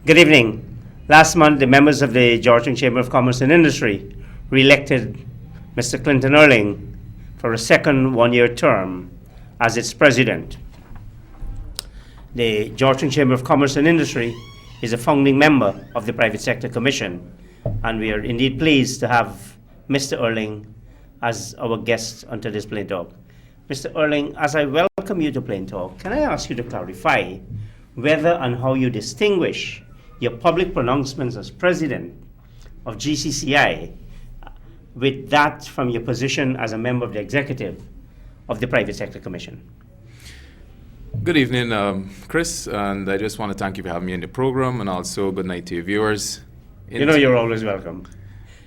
Good evening. Last month, the members of the Georgetown Chamber of Commerce and Industry re-elected Mr. Clinton Erling for a second one-year term as its president. The Georgetown Chamber of Commerce and Industry is a founding member of the Private Sector Commission, and we are indeed pleased to have Mr. Erling as our guest on today's Plain Talk. Mr. Erling, as I welcome you to Plain Talk, can I ask you to clarify whether and how you distinguish your public pronouncements as president of GCCI with that from your position as a member of the executive of the Private Sector Commission? Good evening, Chris, and I just want to thank you for having me in the program, and also good night to your viewers. You know you're always welcome.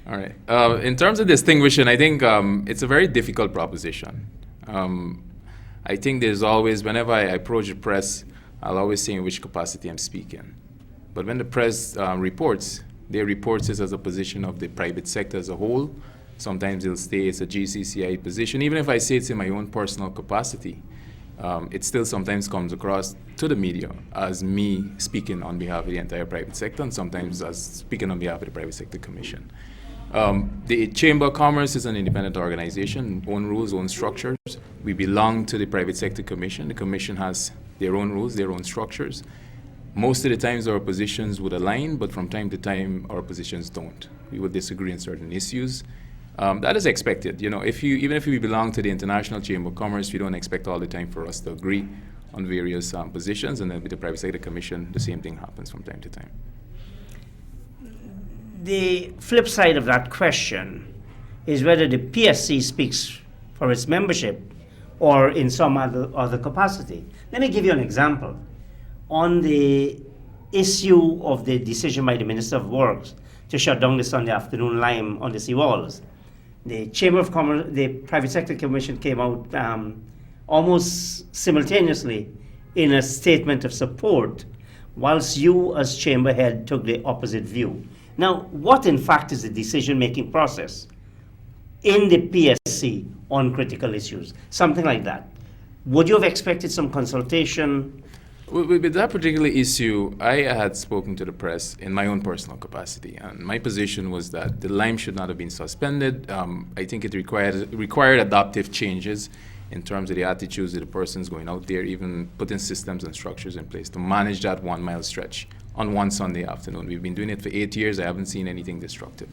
All right. In terms of distinguishing, I think it's a very difficult proposition. I think there's always, whenever I approach the press, I'll always say in which capacity I'm speaking. But when the press reports, they report this as a position of the private sector as a whole. Sometimes they'll say it's a GCCI position. Even if I say it's in my own personal capacity, it still sometimes comes across to the media as me speaking on behalf of the entire private sector, and sometimes as speaking on behalf of the Private Sector Commission. The Chamber of Commerce is an independent organization, own rules, own structures. We belong to the Private Sector Commission. The Commission has their own rules, their own structures. Most of the times our positions would align, but from time to time our positions don't. We will disagree on certain issues. That is expected. You know, even if we belong to the International Chamber of Commerce, we don't expect all the time for us to agree on various positions, and then with the Private Sector Commission, the same thing happens from time to time. The flip side of that question is whether the PSC speaks for its membership or in some other capacity. Let me give you an example. On the issue of the decision by the Minister of Works to shut down the Sunday afternoon lime on the seawalls, the Chamber of Commerce, the Private Sector Commission came out almost simultaneously in a statement of support, whilst you as chamber head took the opposite view. Now, what in fact is the decision-making process in the PSC on critical issues? Something like that. Would you have expected some consultation? With that particular issue, I had spoken to the press in my own personal capacity, and my position was that the lime should not have been suspended. I think it required adaptive changes in terms of the attitudes of the persons going out there, even putting systems and structures in place to manage that 1 mile stretch on one Sunday afternoon. We've been doing it for 8 years. I haven't seen anything destructive.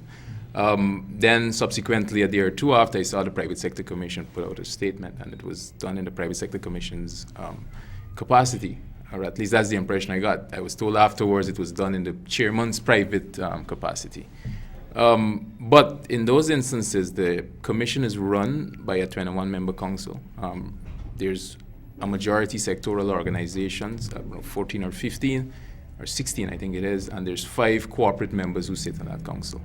Then subsequently, a day or two after, I saw the Private Sector Commission put out a statement, and it was done in the Private Sector Commission's capacity, or at least that's the impression I got. I was told afterwards it was done in the chairman's private capacity. But in those instances, the commission is run by a 21-member council. There's a majority sectoral organizations, 14 or 15, or 16, I think it is, and there's 5 corporate members who sit on that council.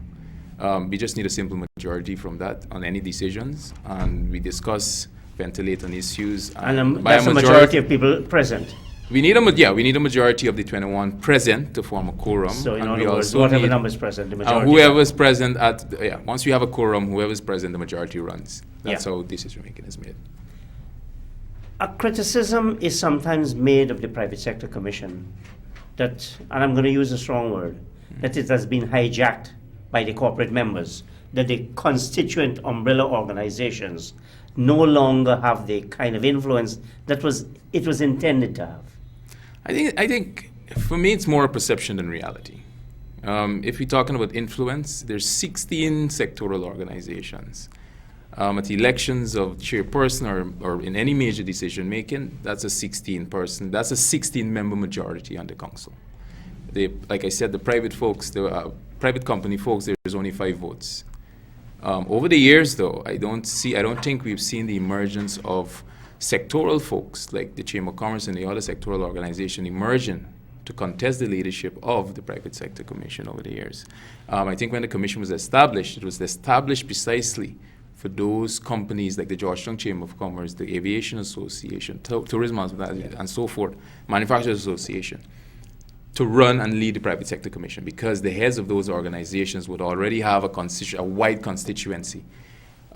We just need a simple majority from that on any decisions, and we discuss, ventilate on issues. And that's a majority of people present. We need a majority of the 21 present to form a quorum. So in other words, whatever number is present, the majority. Whoever is present once you have a quorum, whoever is present, the majority runs. That's how decision making is made. A criticism is sometimes made of the Private Sector Commission that, and I'm going to use a strong word, that it has been hijacked by the corporate members, that the constituent umbrella organizations no longer have the kind of influence that it was intended to have. I think for me it's more a perception than reality. If we're talking about influence, there's 16 sectoral organizations. At elections of chairperson or in any major decision making, that's a 16-member majority on the council. Like I said, the private folks, the private company folks, there's only 5 votes. Over the years, though, I don't think we've seen the emergence of sectoral folks like the Chamber of Commerce and the other sectoral organization emerging to contest the leadership of the Private Sector Commission over the years. I think when the commission was established, it was established precisely for those companies like the Georgetown Chamber of Commerce, the Aviation Association, Tourism and so forth, Manufacturers Association, to run and lead the Private Sector Commission, because the heads of those organizations would already have a wide constituency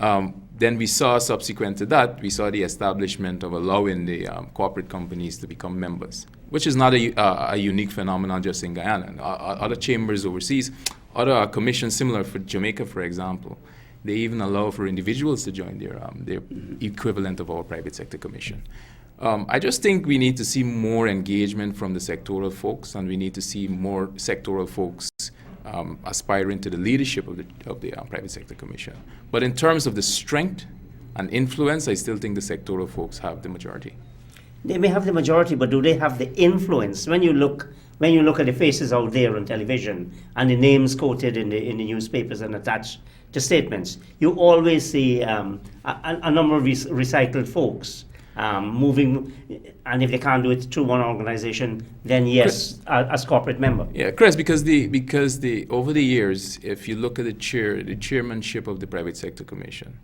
Then we saw, subsequent to that, we saw the establishment of allowing the corporate companies to become members, which is not a unique phenomenon just in Guyana. Other chambers overseas, other commissions similar for Jamaica, for example, they even allow for individuals to join their equivalent of our private sector commission. I just think we need to see more engagement from the sectoral folks, and we need to see more sectoral folks aspiring to the leadership of the private sector commission. But in terms of the strength and influence, I still think the sectoral folks have the majority. They may have the majority, but do they have the influence? When you look at the faces out there on television and the names quoted in the newspapers and attached to statements, you always see a number of recycled folks moving, and if they can't do it through one organization, then yes, as corporate member. Yeah, Chris, because over the years, if you look at the chairmanship of the Private Sector Commission,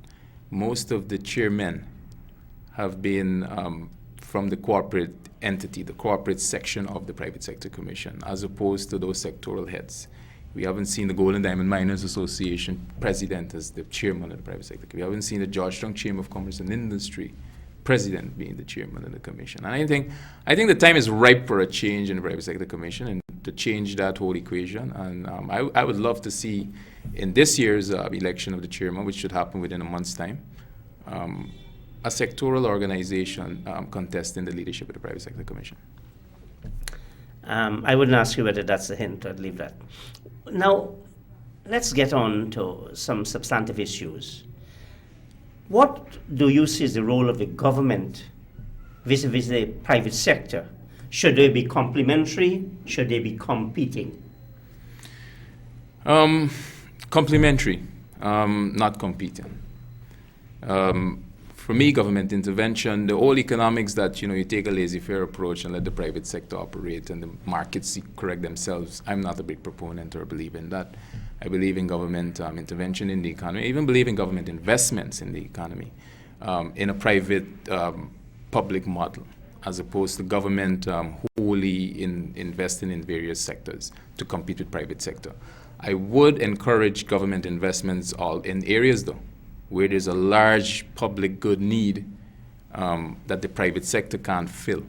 most of the chairmen have been from the corporate entity, the corporate section of the Private Sector Commission, as opposed to those sectoral heads. We haven't seen the Gold and Diamond Miners Association president as the chairman of the private sector. We haven't seen the Georgetown Chamber of Commerce and Industry president being the chairman of the commission. And I think the time is ripe for a change in the private sector commission and to change that whole equation. And I would love to see in this year's election of the chairman, which should happen within a month's time, a sectoral organization contesting the leadership of the private sector commission. I wouldn't ask you whether that's a hint. I'd leave that. Now, let's get on to some substantive issues. What do you see as the role of the government vis-a-vis the private sector? Should they be complementary? Should they be competing? Complementary, not competing. For me, government intervention, the whole economics that, you take a laissez-faire approach and let the private sector operate and the markets correct themselves, I'm not a big proponent or believer in that. I believe in government intervention in the economy. I even believe in government investments in the economy, in a private public model, as opposed to government wholly investing in various sectors to compete with private sector. I would encourage government investments all in areas, though, where there's a large public good need that the private sector can't fill.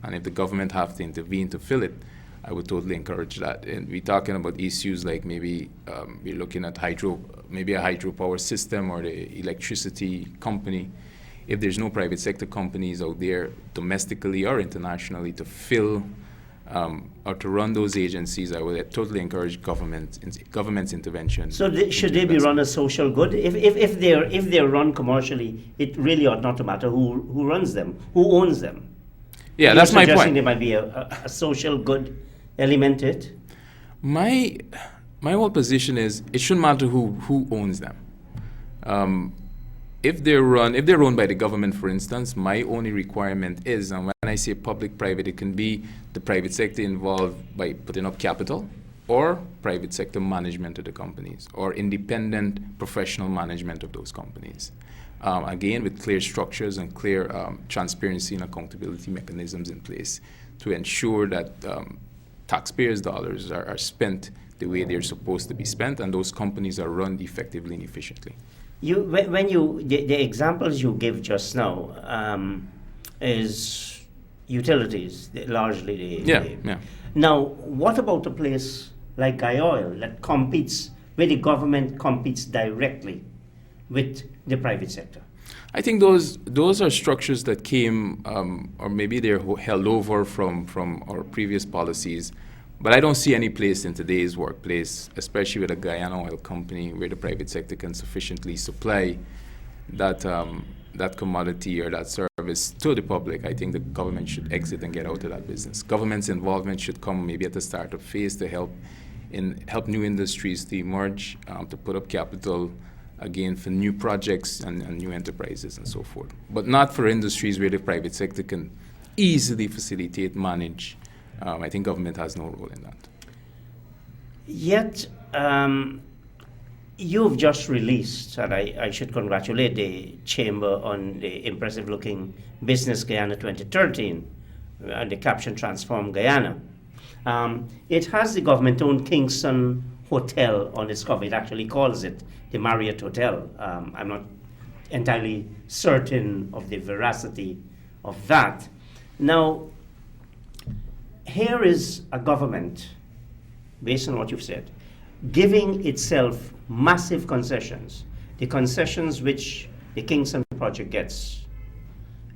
And if the government have to intervene to fill it, I would totally encourage that. And we're talking about issues like maybe we're looking at maybe a hydropower system or the electricity company. If there's no private sector companies out there domestically or internationally to fill or to run those agencies, I would totally encourage government's intervention. So should they be run as social good? If they're run commercially, it really ought not to matter who runs them, who owns them. Yeah, that's my point. You're suggesting there might be a social good element to it? My whole position is it shouldn't matter who owns them. If they're run by the government, for instance, my only requirement is, and when I say public-private, it can be the private sector involved by putting up capital, or private sector management of the companies, or independent professional management of those companies. Again, with clear structures and clear transparency and accountability mechanisms in place to ensure that taxpayers' dollars are spent the way they're supposed to be spent, and those companies are run effectively and efficiently. The examples you give just now is utilities, largely. Yeah. Now, what about a place like Guy Oil that competes, where the government competes directly with the private sector? I think those are structures that came, or maybe they're held over from our previous policies. But I don't see any place in today's workplace, especially with a Guyana oil company, where the private sector can sufficiently supply that commodity or that service to the public. I think the government should exit and get out of that business. Government's involvement should come maybe at the startup phase to help new industries to emerge, to put up capital, again, for new projects and new enterprises and so forth. But not for industries where the private sector can easily facilitate, manage. I think government has no role in that. Yet, you've just released, and I should congratulate the Chamber on the impressive-looking Business Guyana 2013, and the caption Transform Guyana. It has the government-owned Kingston Hotel on its cover. It actually calls it the Marriott Hotel. I'm not entirely certain of the veracity of that. Now, here is a government, based on what you've said, giving itself massive concessions. The concessions which the Kingston project gets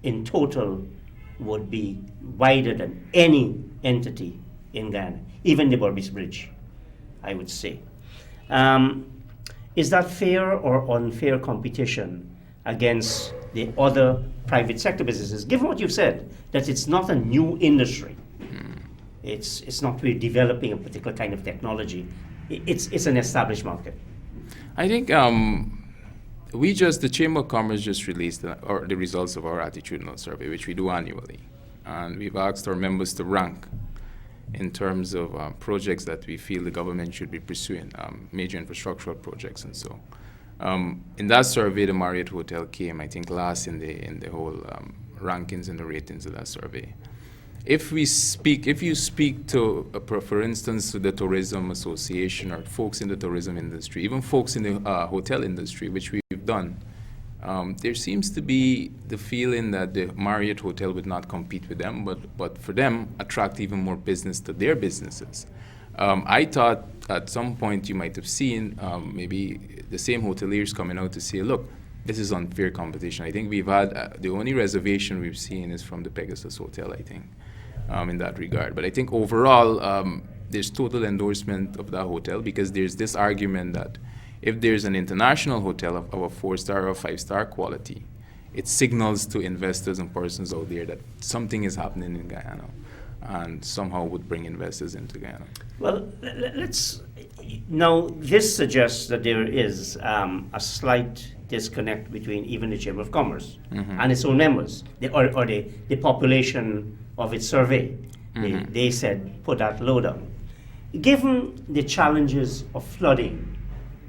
in total would be wider than any entity in Ghana, even the Burbis Bridge, I would say. Is that fair or unfair competition against the other private sector businesses, given what you've said, that it's not a new industry? It's not we're developing a particular kind of technology. It's an established market. I think the Chamber of Commerce just released the results of our attitudinal survey, which we do annually. And we've asked our members to rank in terms of projects that we feel the government should be pursuing, major infrastructural projects and so. In that survey, the Marriott Hotel came, I think, last in the whole rankings and the ratings of that survey. If you speak to, for instance, to the Tourism Association or folks in the tourism industry, even folks in the hotel industry, which we've done, there seems to be the feeling that the Marriott Hotel would not compete with them, but for them, attract even more business to their businesses. I thought at some point you might have seen maybe the same hoteliers coming out to say, look, this is unfair competition. I think we've had, the only reservation we've seen is from the Pegasus Hotel, I think, in that regard. But I think overall, there's total endorsement of that hotel, because there's this argument that if there's an international hotel of a 4-star or 5-star quality, it signals to investors and persons out there that something is happening in Guyana and somehow would bring investors into Guyana. Well, now this suggests that there is a slight disconnect between even the Chamber of Commerce and its own members, or the population of its survey. They said, put that low down. Given the challenges of flooding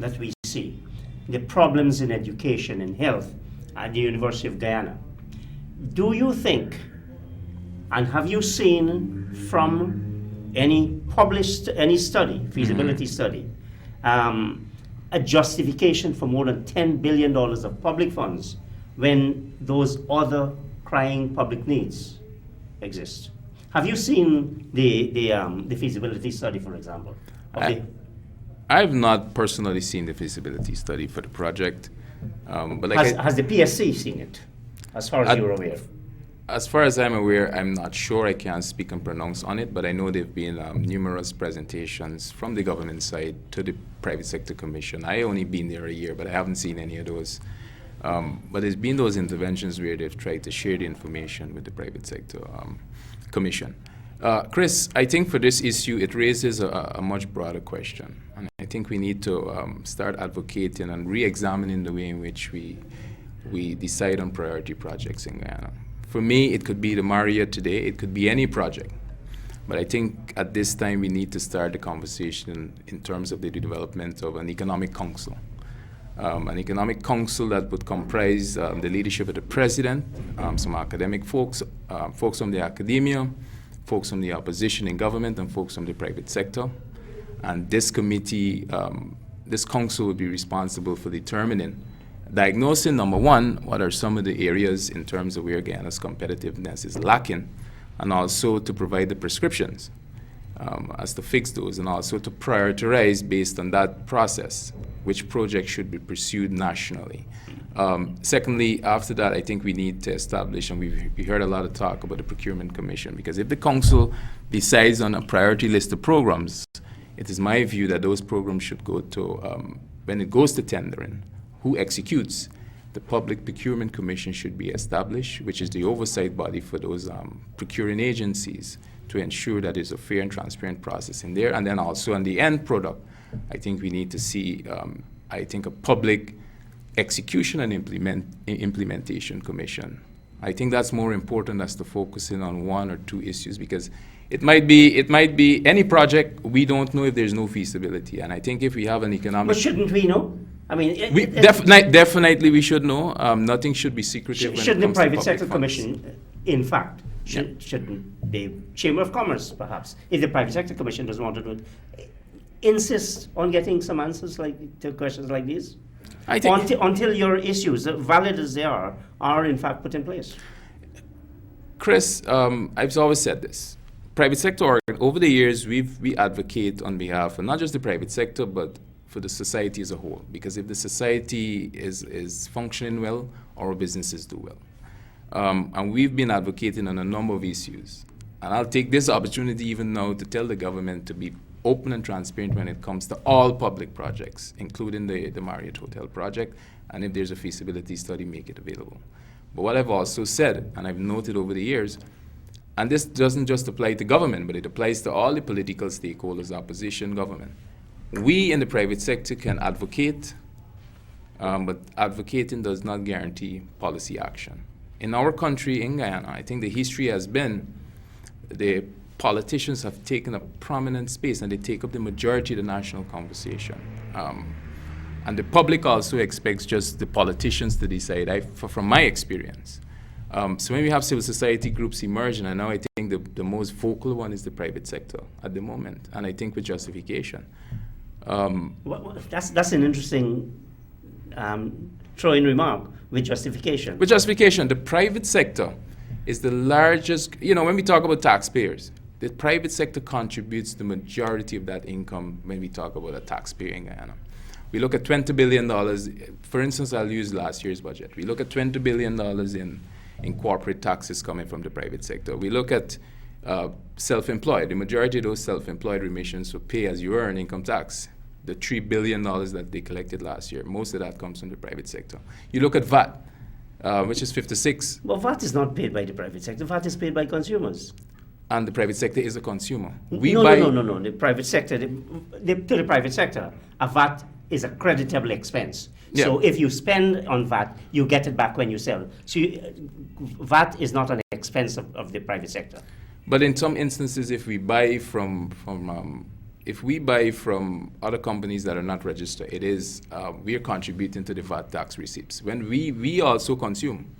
that we see, the problems in education and health at the University of Guyana, do you think, and have you seen from any published, any study, feasibility study, a justification for more than $10 billion of public funds when those other crying public needs exist? Have you seen the feasibility study, for example? I've not personally seen the feasibility study for the project, but has the PSC seen it, as far as you're aware? As far as I'm aware, I'm not sure. I can't speak and pronounce on it, but I know there have been numerous presentations from the government side to the Private Sector Commission. I only been there a year, but I haven't seen any of those. But there's been those interventions where they've tried to share the information with the Private Sector Commission. Chris, I think for this issue, it raises a much broader question. And I think we need to start advocating and re-examining the way in which we decide on priority projects in Guyana. For me, it could be the Marriott today, it could be any project. But I think at this time we need to start the conversation in terms of the development of an economic council. An economic council that would comprise the leadership of the president, some academic folks, folks from the academia, folks from the opposition in government, and folks from the private sector. And this committee, this council would be responsible for diagnosing, number one, what are some of the areas in terms of where Guyana's competitiveness is lacking, and also to provide the prescriptions as to fix those, and also to prioritize based on that process which projects should be pursued nationally. Secondly, after that, I think we need to establish, and we heard a lot of talk about the Procurement Commission, because if the council decides on a priority list of programs, it is my view that those programs should go to, when it goes to tendering, who executes, the Public Procurement Commission should be established, which is the oversight body for those procuring agencies, to ensure that there's a fair and transparent process in there. And then also on the end product, I think we need to see, a public execution and implementation commission. I think that's more important as to focusing on one or two issues, because it might be any project. We don't know if there's no feasibility, and I think if we have an economic. But shouldn't we know? I mean, definitely we should know. Nothing should be secretive. Shouldn't the Private Sector Commission, in fact, shouldn't the Chamber of Commerce, perhaps, if the Private Sector Commission doesn't want to do it, insist on getting some answers to questions like these? I think until your issues, valid as they are in fact put in place. Chris, I've always said this. Private sector, over the years, we advocate on behalf of not just the private sector, but for the society as a whole. Because if the society is functioning well, our businesses do well. And we've been advocating on a number of issues. And I'll take this opportunity even now to tell the government to be open and transparent when it comes to all public projects, including the Marriott Hotel project. And if there's a feasibility study, make it available. But what I've also said, and I've noted over the years, and this doesn't just apply to government, but it applies to all the political stakeholders, opposition, government. We in the private sector can advocate, but advocating does not guarantee policy action. In our country, in Guyana, I think the history has been the politicians have taken a prominent space and they take up the majority of the national conversation. And the public also expects just the politicians to decide, from my experience. So when we have civil society groups emerging, and now I think the most vocal one is the private sector at the moment, and I think with justification. That's an interesting throw-in remark, with justification. With justification, the private sector is the largest, when we talk about taxpayers, the private sector contributes the majority of that income when we talk about a taxpayer in Guyana. We look at $20 billion, for instance, I'll use last year's budget. We look at $20 billion in corporate taxes coming from the private sector. We look at self-employed. The majority of those self-employed remissions will pay as you earn income tax. The $3 billion that they collected last year, most of that comes from the private sector. You look at VAT, which is 56. Well, VAT is not paid by the private sector. VAT is paid by consumers. And the private sector is a consumer. No. The private sector, to the private sector, a VAT is a creditable expense. Yeah. So if you spend on VAT, you get it back when you sell. So VAT is not an expense of the private sector. But in some instances, if we buy from other companies that are not registered, it is we are contributing to the VAT tax receipts. When we also consume,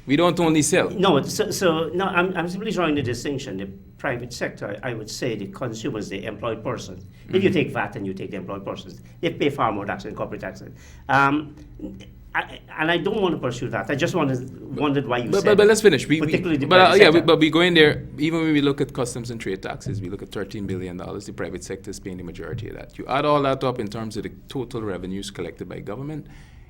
we don't only sell. No, no. I'm simply drawing the distinction. The private sector, I would say, the consumers, the employed persons. Mm-hmm. If you take VAT and you take the employed persons, they pay far more tax than corporate taxes. And I don't want to pursue that. I just wondered why you said. But let's finish. But we go in there. Even when we look at customs and trade taxes, we look at $13 billion. The private sector is paying the majority of that. You add all that up in terms of the total revenues collected by government,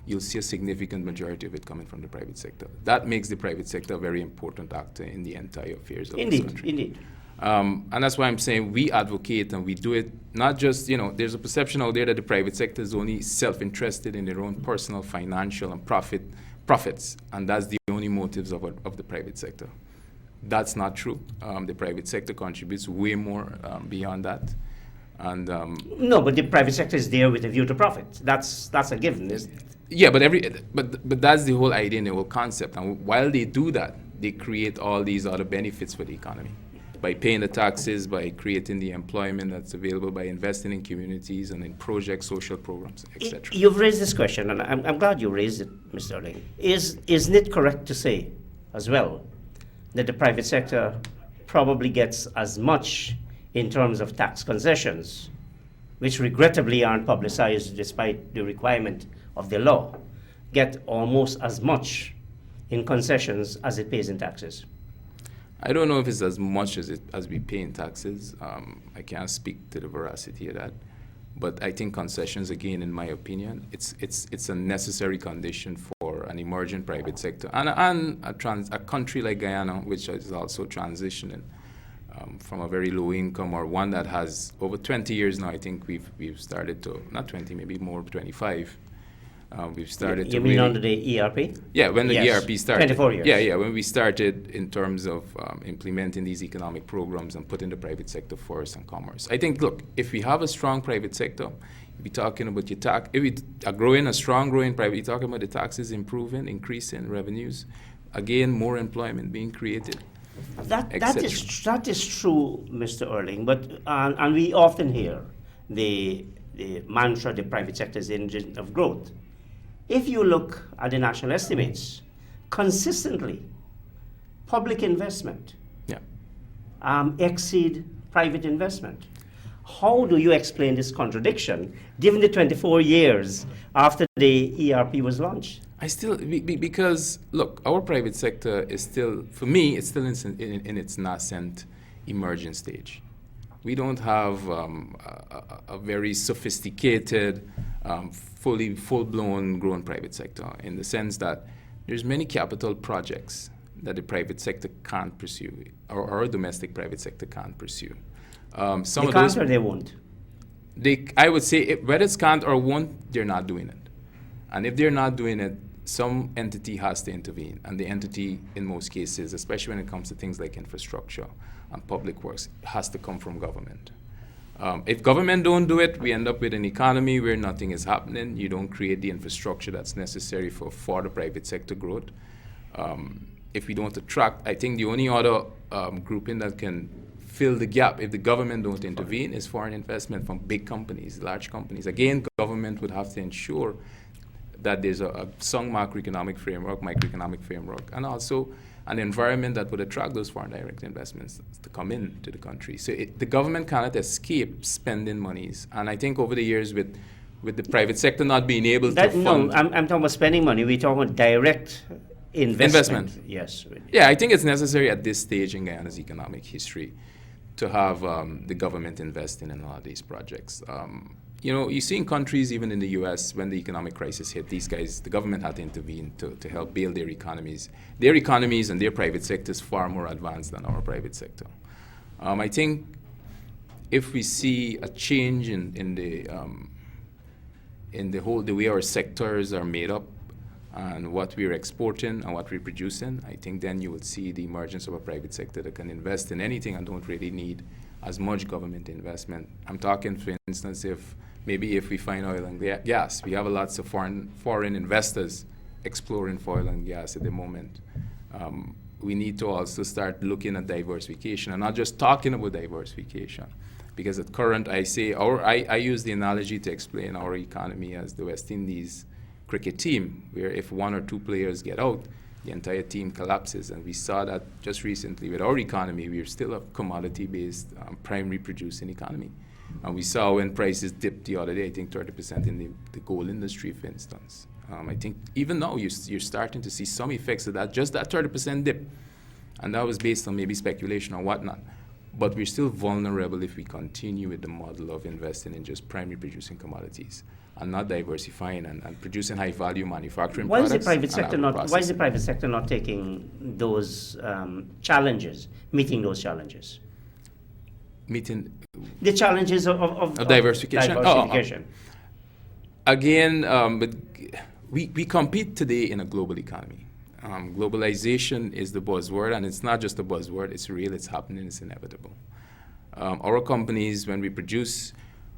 you'll see a significant majority of it coming from the private sector. That makes the private sector a very important actor in the entire affairs of this country. Indeed. And that's why I'm saying we advocate and we do it not just, there's a perception out there that the private sector is only self-interested in their own personal, financial, and profits, and that's the only motives of the private sector. That's not true. The private sector contributes way more beyond that. And no, but the private sector is there with a view to profit. That's a given. Yeah, but that's the whole idea and the whole concept. And while they do that, they create all these other benefits for the economy. By paying the taxes, by creating the employment that's available, by investing in communities and in projects, social programs, etc. You've raised this question, and I'm glad you raised it, Mr. Erling. Isn't it correct to say, as well, that the private sector probably gets as much in terms of tax concessions, which regrettably aren't publicized despite the requirement of the law, get almost as much in concessions as it pays in taxes? I don't know if it's as much as we pay in taxes. I can't speak to the veracity of that. But I think concessions, again, in my opinion, it's a necessary condition for an emerging private sector and a country like Guyana, which is also transitioning from a very low income, or one that has over 20 years now. I think we've started to, not 20, maybe more, 25. We've started to. You mean under the ERP? Yeah, when the ERP started. 24 years. Yeah, when we started in terms of implementing these economic programs and putting the private sector first and commerce. I think, look, if we have a strong private sector, we're talking about if we are a strong growing private, you're talking about the taxes improving, increasing revenues, again, more employment being created. That is true, Mr. Erling, but and we often hear the mantra, the private sector is the engine of growth. If you look at the national estimates, consistently, public investment exceed private investment. How do you explain this contradiction, given the 24 years after the ERP was launched? Because look, our private sector is still, for me, it's still in its nascent emerging stage. We don't have a very sophisticated, full-blown grown private sector, in the sense that there's many capital projects that the private sector can't pursue, or our domestic private sector can't pursue. Some They of can't those, or they won't? I would say, whether it's can't or won't, they're not doing it. And if they're not doing it, some entity has to intervene. And the entity, in most cases, especially when it comes to things like infrastructure and public works, has to come from government. If government don't do it, we end up with an economy where nothing is happening. You don't create the infrastructure that's necessary for the private sector growth. If we don't attract, I think the only other grouping that can fill the gap if the government don't intervene is foreign investment from big companies, large companies. Again, government would have to ensure that there's a sound macroeconomic framework, microeconomic framework, and also an environment that would attract those foreign direct investments to come into the country. So the government cannot escape spending monies. And I think over the years with the private sector not being able to fund... No, I'm talking about spending money. We're talking about direct investment. Yes. Yeah, I think it's necessary at this stage in Guyana's economic history to have the government investing in a lot of these projects. You see in countries, even in the US, when the economic crisis hit, the government had to intervene to help build their economies. Their economies and their private sector is far more advanced than our private sector. I think if we see a change in the way our sectors are made up and what we're exporting and what we're producing, I think then you will see the emergence of a private sector that can invest in anything and don't really need as much government investment. I'm talking, for instance, if we find oil and gas, we have lots of foreign investors exploring for oil and gas at the moment. We need to also start looking at diversification and not just talking about diversification. Because at current, I use the analogy to explain our economy as the West Indies cricket team, where if one or two players get out, the entire team collapses. And we saw that just recently with our economy. We're still a commodity-based, primary producing economy. And we saw when prices dipped the other day, I think 30% in the gold industry, for instance. I think even now you're starting to see some effects of that, just that 30% dip. And that was based on maybe speculation or whatnot. But we're still vulnerable if we continue with the model of investing in just primary producing commodities and not diversifying and producing high-value manufacturing products. Why is the private sector not taking those challenges, meeting those challenges? Meeting the challenges of diversification. Again, but we compete today in a global economy. Globalization is the buzzword, and it's not just a buzzword. It's real. It's happening. It's inevitable. Our companies, when we produce,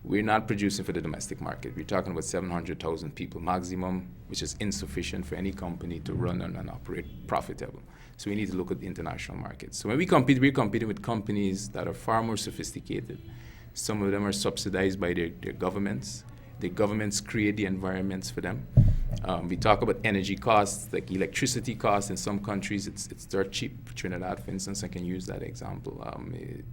we're not producing for the domestic market. We're talking about 700,000 people maximum, which is insufficient for any company to run and operate profitable. So we need to look at the international markets. So when we compete, we're competing with companies that are far more sophisticated. Some of them are subsidized by their governments. The governments create the environments for them. We talk about energy costs, like electricity costs. In some countries, it's dirt cheap. Trinidad, for instance, I can use that example.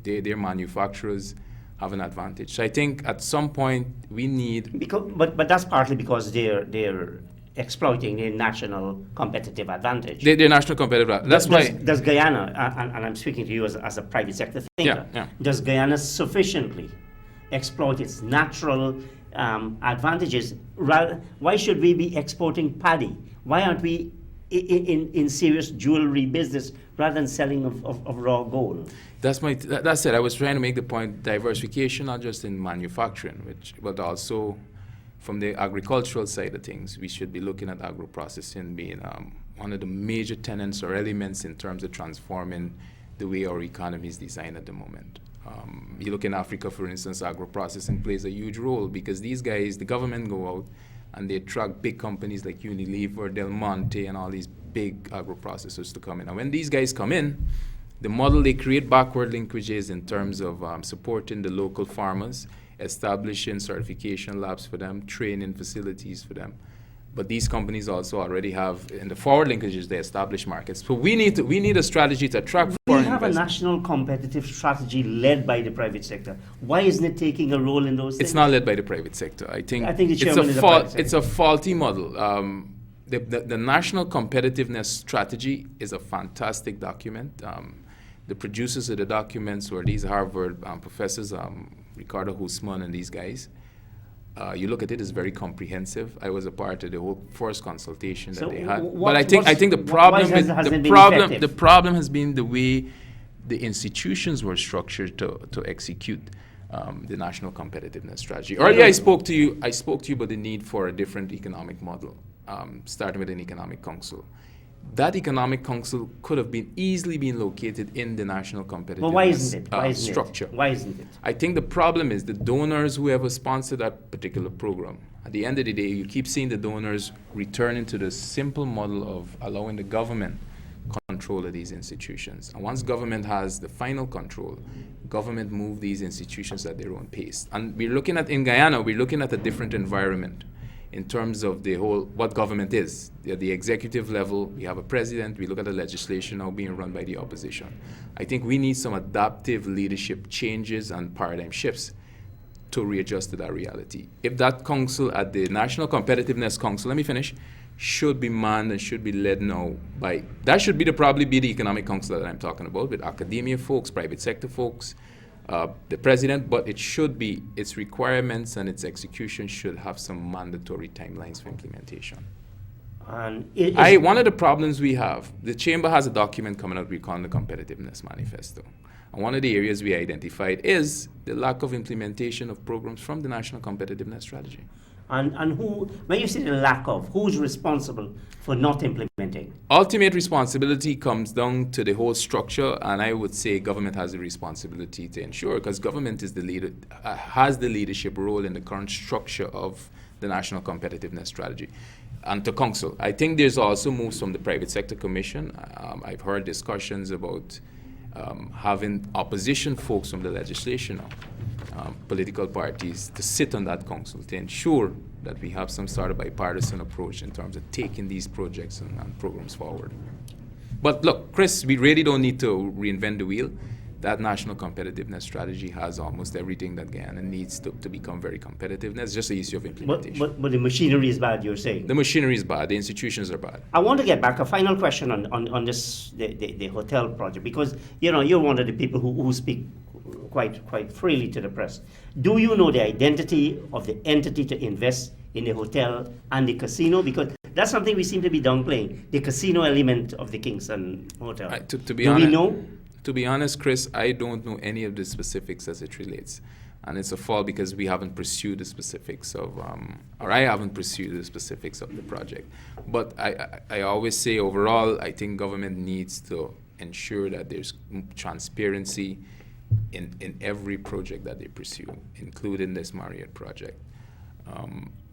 Their manufacturers have an advantage. So I think at some point we need... But that's partly because they're exploiting their national competitive advantage. Their national competitive advantage. Does Guyana, and I'm speaking to you as a private sector thinker, does Guyana sufficiently exploit its natural advantages? Why should we be exporting paddy? Why aren't we in serious jewelry business rather than selling of raw gold? That's it. I was trying to make the point: diversification, not just in manufacturing, but also from the agricultural side of things. We should be looking at agro-processing being one of the major tenets or elements in terms of transforming the way our economy is designed at the moment. You look in Africa, for instance, agro-processing plays a huge role because these guys, the government go out and they attract big companies like Unilever, Del Monte, and all these big agro-processors to come in. And when these guys come in, the model they create backward linkages in terms of supporting the local farmers, establishing certification labs for them, training facilities for them. But these companies also already have, in the forward linkages, they establish markets. So we need a strategy to attract foreign We have a investment. national competitive strategy led by the private sector. Why isn't it taking a role in those things? It's not led by the private sector. I think the chairman is a private sector. It's a faulty model. The national competitiveness strategy is a fantastic document. The producers of the documents were these Harvard professors, Ricardo Husman and these guys. You look at it, it's very comprehensive. I was a part of the whole first consultation that they had. But I think the problem has been the way the institutions were structured to execute the national competitiveness strategy. Earlier, I spoke to you about the need for a different economic model, starting with an economic council. That economic council could have easily been located in the national competitiveness Well, why isn't it? Structure. Why isn't it? I think the problem is the donors, whoever sponsored that particular program, at the end of the day, you keep seeing the donors returning to the simple model of allowing the government control of these institutions. And once government has the final control, government move these institutions at their own pace. And in Guyana, we're looking at a different environment in terms of the whole, what government is. At the executive level, we have a president, we look at the legislation now being run by the opposition. I think we need some adaptive leadership changes and paradigm shifts to readjust to that reality. If that council at the National Competitiveness Council, let me finish, should be manned and should be led now by, that should probably be the economic council that I'm talking about, with academia folks, private sector folks, the president, but it should be, its requirements and its execution should have some mandatory timelines for implementation. One of the problems we have, the chamber has a document coming out we call the Competitiveness Manifesto. And one of the areas we identified is the lack of implementation of programs from the National Competitiveness Strategy. And who, when you say the lack of, who's responsible for not implementing? Ultimate responsibility comes down to the whole structure, and I would say government has a responsibility to ensure, because government is the leader, has the leadership role in the current structure of the National Competitiveness Strategy. And to council, I think there's also moves from the Private Sector Commission. I've heard discussions about having opposition folks from the legislation, political parties, to sit on that council to ensure that we have some sort of bipartisan approach in terms of taking these projects and programs forward. But look, Chris, we really don't need to reinvent the wheel. That national competitiveness strategy has almost everything that Guyana needs to become very competitive. That's just the issue of implementation. But the machinery is bad, you're saying? The machinery is bad. The institutions are bad. I want to get back, a final question on this, the hotel project, because you're one of the people who speak quite freely to the press. Do you know the identity of the entity to invest in the hotel and the casino? Because that's something we seem to be downplaying, the casino element of the Kingston Hotel. To be Do honest, we know? To be honest, Chris, I don't know any of the specifics as it relates. And it's a fault because we haven't pursued the specifics of, or I haven't pursued the specifics of the project. But I always say overall, I think government needs to ensure that there's transparency in every project that they pursue, including this Marriott project.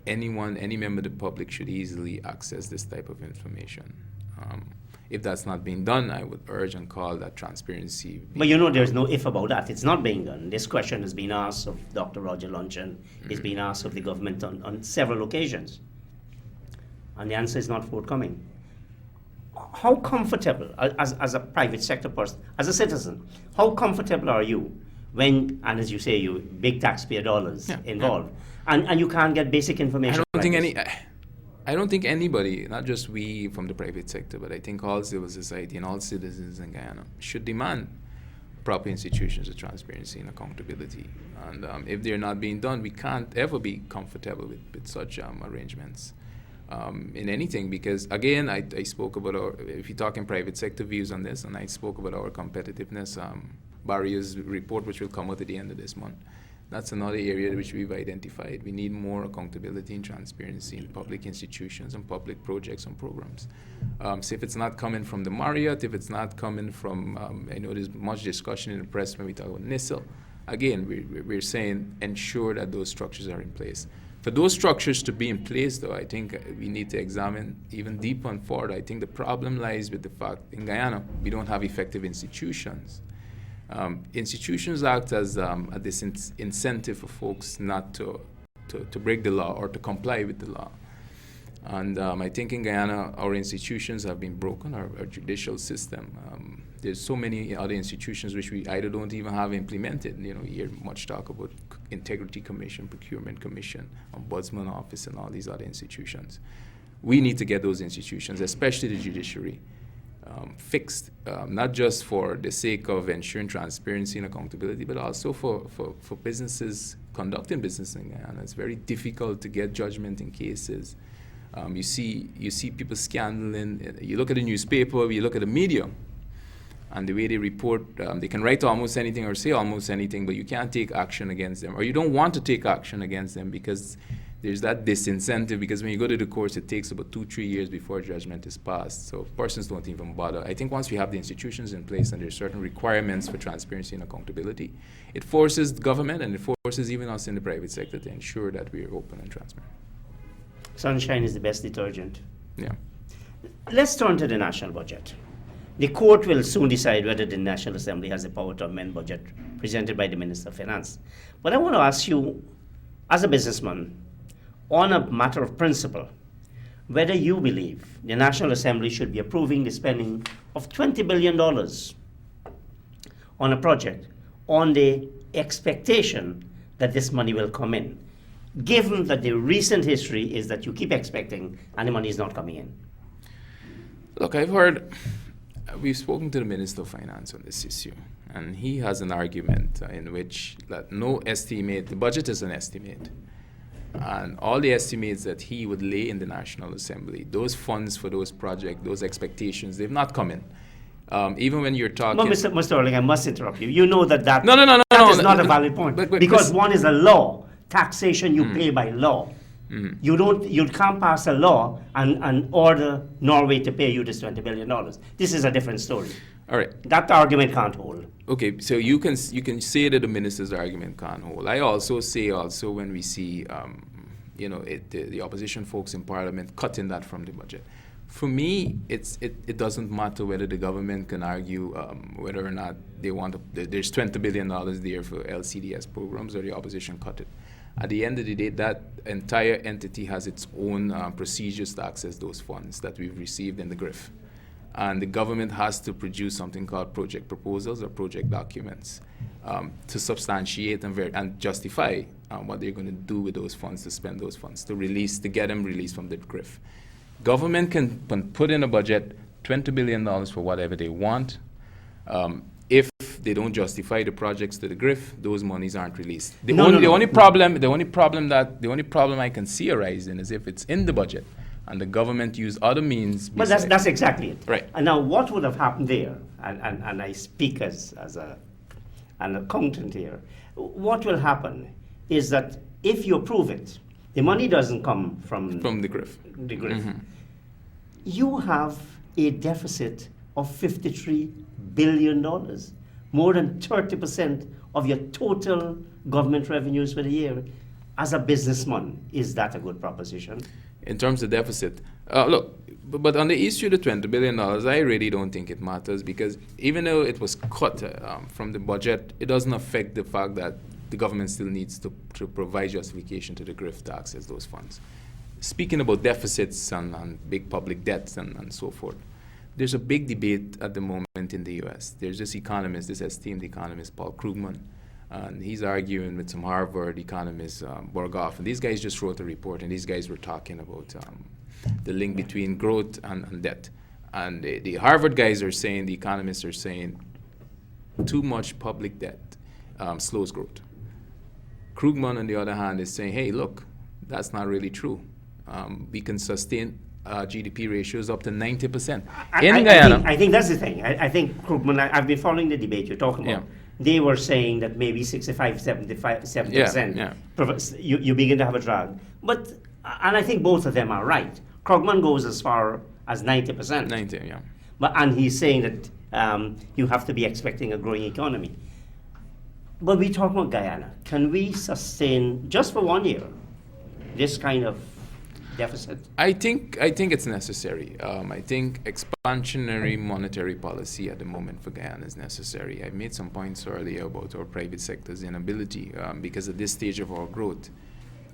Any member of the public should easily access this type of information. If that's not being done, I would urge and call that transparency. But there's no if about that. It's not being done. This question has been asked of Dr. Roger Luncheon. It's been asked of the government on several occasions. And the answer is not forthcoming. How comfortable, as a private sector person, as a citizen, how comfortable are you when, and as you say, big taxpayer dollars involved, and you can't get basic information? I don't think anybody, not just we from the private sector, but I think all civil society and all citizens in Guyana should demand proper institutions of transparency and accountability. And if they're not being done, we can't ever be comfortable with such arrangements in anything. Because again, I spoke about if you're talking private sector views on this, and I spoke about our competitiveness barriers report, which will come out at the end of this month. That's another area which we've identified. We need more accountability and transparency in public institutions and public projects and programs. So if it's not coming from the Marriott, if it's not coming from, I know there's much discussion in the press when we talk about NISL. Again, we're saying ensure that those structures are in place. For those structures to be in place, though, I think we need to examine even deeper and forward. I think the problem lies with the fact in Guyana, we don't have effective institutions. Institutions act as a incentive for folks not to break the law or to comply with the law. And I think in Guyana, our institutions have been broken, our judicial system. There's so many other institutions which we either don't even have implemented. You hear much talk about Integrity Commission, Procurement Commission, Ombudsman Office, and all these other institutions. We need to get those institutions, especially the judiciary, fixed, not just for the sake of ensuring transparency and accountability, but also for businesses conducting business in Guyana. It's very difficult to get judgment in cases. You see people scandaling. You look at the newspaper, you look at the media, and the way they report, they can write almost anything or say almost anything, but you can't take action against them, or you don't want to take action against them because there's that disincentive, because when you go to the courts, it takes about 2-3 years before judgment is passed. So persons don't even bother. I think once we have the institutions in place and there's certain requirements for transparency and accountability, it forces the government and it forces even us in the private sector to ensure that we are open and transparent. Sunshine is the best detergent. Yeah. Let's turn to the national budget. The court will soon decide whether the National Assembly has the power to amend budget presented by the Minister of Finance. But I want to ask you, as a businessman, on a matter of principle, whether you believe the National Assembly should be approving the spending of $20 billion on a project on the expectation that this money will come in, given that the recent history is that you keep expecting and the money is not coming in. Look, we've spoken to the Minister of Finance on this issue, and he has an argument in which that no estimate, the budget is an estimate, and all the estimates that he would lay in the National Assembly, those funds for those projects, those expectations, they've not come in. Even when you're talking... But Mr. Erling, I must interrupt you. You know that No, is not a valid point. Because one is a law. Taxation you pay by law. You can't pass a law and order Norway to pay you this $20 billion. This is a different story. All right. That argument can't hold. Okay, so you can say that the minister's argument can't hold. I also say when we see the opposition folks in Parliament cutting that from the budget. For me, it doesn't matter whether the government can argue whether or not they want there's $20 billion there for LCDS programs, or the opposition cut it. At the end of the day, that entire entity has its own procedures to access those funds that we've received in the GRIF. And the government has to produce something called project proposals or project documents to substantiate and justify what they're going to do with those funds, to spend those funds, to get them released from the GRIF. Government can put in a budget $20 billion for whatever they want. If they don't justify the projects to the GRIF, those monies aren't released. The only problem I can see arising is if it's in the budget and the government use other means. But that's exactly it. Right. And now what would have happened there, and I speak as an accountant here, what will happen is that if you approve it, the money doesn't come from the GRIF. Mm-hmm. You have a deficit of $53 billion, more than 30% of your total government revenues for the year. As a businessman, is that a good proposition? In terms of deficit, look, but on the issue of the $20 billion, I really don't think it matters, because even though it was cut from the budget, it doesn't affect the fact that the government still needs to provide justification to the GRIF to access those funds. Speaking about deficits and big public debts and so forth, there's a big debate at the moment in the U.S. There's this esteemed economist, Paul Krugman, and he's arguing with some Harvard economists, Borgoff, and these guys just wrote a report, and these guys were talking about the link between growth and debt. And the Harvard guys are saying, the economists are saying, too much public debt slows growth. Krugman, on the other hand, is saying, hey, look, that's not really true. We can sustain GDP ratios up to 90%. In Guyana. I think that's the thing. I think Krugman, I've been following the debate you're talking about. Yeah. They were saying that maybe 70%, you begin to have a drag. And I think both of them are right. Krugman goes as far as 90%. 90, yeah. And he's saying that you have to be expecting a growing economy. But we talk about Guyana. Can we sustain, just for 1 year, this kind of deficit? I think it's necessary. I think expansionary monetary policy at the moment for Guyana is necessary. I made some points earlier about our private sector's inability, because at this stage of our growth,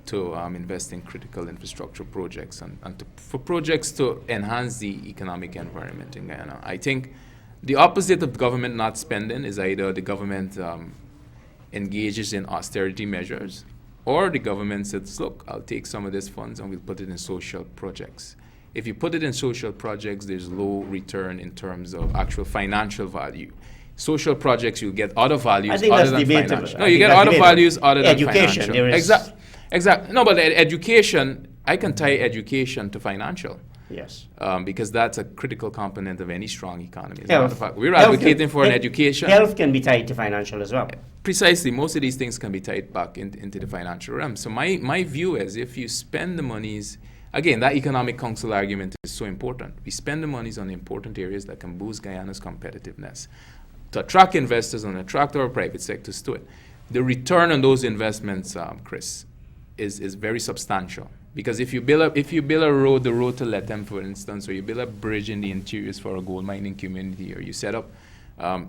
to invest in critical infrastructure projects and for projects to enhance the economic environment in Guyana. I think the opposite of government not spending is either the government engages in austerity measures, or the government says, look, I'll take some of these funds and we'll put it in social projects. If you put it in social projects, there's low return in terms of actual financial value. Social projects, you get other values other than financial. No, you get other values other than education, financial. Exactly. No, but education, I can tie education to financial. Yes. Because that's a critical component of any strong economy. As a Health. matter of fact, we're advocating for an education. Health can be tied to financial as well. Precisely. Most of these things can be tied back into the financial realm. So my view is if you spend the monies, again, that economic council argument is so important. We spend the monies on important areas that can boost Guyana's competitiveness, to attract investors and attract our private sectors to it. The return on those investments, Chris, is very substantial. Because if you build a road, the road to Lethem, for instance, or you build a bridge in the interiors for a gold mining community, or you set up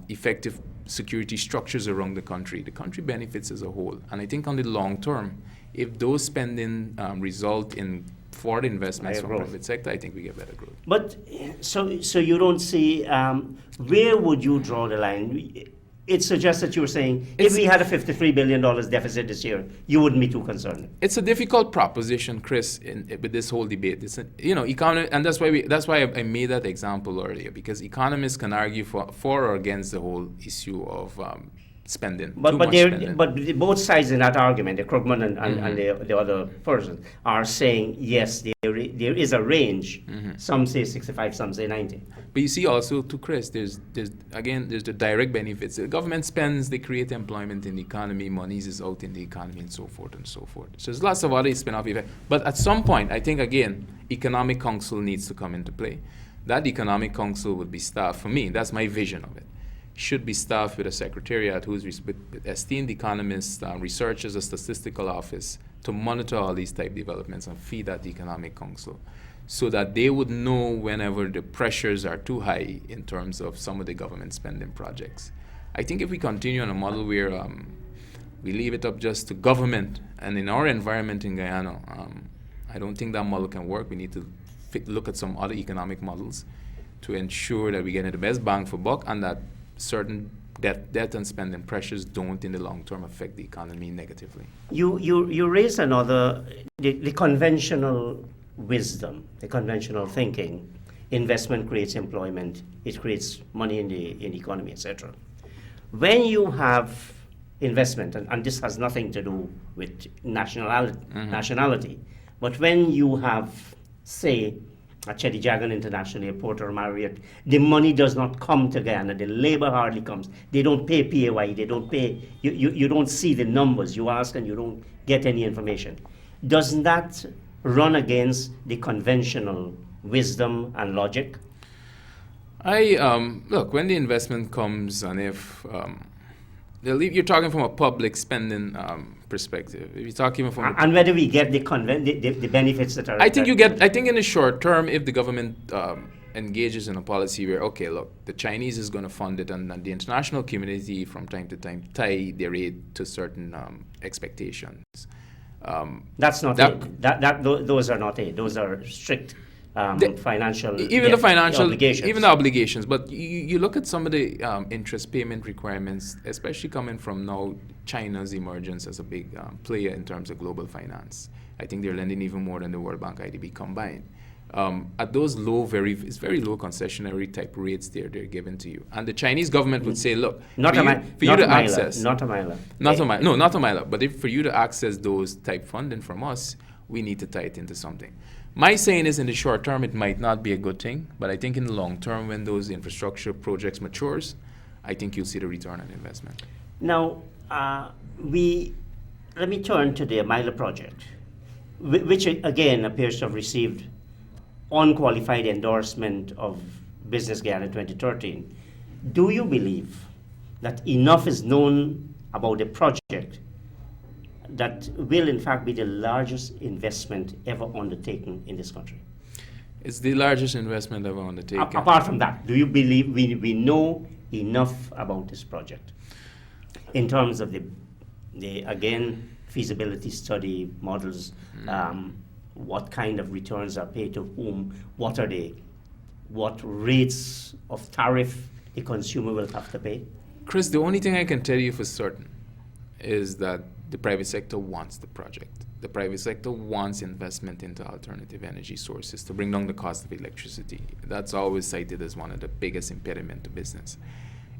effective security structures around the country benefits as a whole. And I think on the long term, if those spending result in forward investments from the private sector, I think we get better growth. But so you don't see, where would you draw the line? It suggests that you were saying if we had a $53 billion deficit this year, you wouldn't be too concerned. It's a difficult proposition, Chris, with this whole debate. It's economy, and that's why I made that example earlier, because economists can argue for or against the whole issue of spending. But both sides in that argument, the Krugman and the other person, are saying yes, there is a range. Some say 65, some say 90. But you see also, too, Chris, there's the direct benefits. The government spends, they create employment in the economy, monies is out in the economy, and so forth and so forth. So there's lots of other spin-off effects. But at some point, I think, again, economic council needs to come into play. That economic council would be staffed, for me, that's my vision of it, should be staffed with a secretariat who's with esteemed economists, researchers, a statistical office to monitor all these type developments and feed that economic council, so that they would know whenever the pressures are too high in terms of some of the government spending projects. I think if we continue on a model where we leave it up just to government, and in our environment in Guyana, I don't think that model can work. We need to look at some other economic models to ensure that we get the best bang for buck, and that certain debt and spending pressures don't in the long term affect the economy negatively. You raised another, the conventional wisdom, the conventional thinking. Investment creates employment, it creates money in the economy, etc. When you have investment, and this has nothing to do with nationality, but when you have, say, at Chetty Jagan International Airport or Marriott, the money does not come to Guyana, the labor hardly comes. They don't pay PAY, they don't pay, you don't see the numbers, you ask and you don't get any information. Doesn't that run against the conventional wisdom and logic? Look, when the investment comes, and if you're talking from a public spending perspective, if you're talking from and whether we get the benefits that are. I think in the short term, if the government engages in a policy where, okay, look, the Chinese is going to fund it, and the international community from time to time tie their aid to certain expectations. That's not aid. Those are not aid. Those are strict financial. Even the financial obligations. Even the obligations. But you look at some of the interest payment requirements, especially coming from now China's emergence as a big player in terms of global finance. I think they're lending even more than the World Bank IDB combined. At those it's very low concessionary type rates they're given to you. And the Chinese government would say, look, not a mile, but for you to access those type funding from us, we need to tie it into something. My saying is, in the short term, it might not be a good thing, but I think in the long term, when those infrastructure projects matures, I think you'll see the return on investment. Now, let me turn to the Mila project, which again appears to have received unqualified endorsement of Business Guyana in 2013. Do you believe that enough is known about the project that will in fact be the largest investment ever undertaken in this country? It's the largest investment ever undertaken. Apart from that, do you believe we know enough about this project in terms of the again, feasibility study models, what kind of returns are paid to whom, what are they, what rates of tariff the consumer will have to pay? Chris, the only thing I can tell you for certain is that the private sector wants the project. The private sector wants investment into alternative energy sources to bring down the cost of electricity. That's always cited as one of the biggest impediments to business.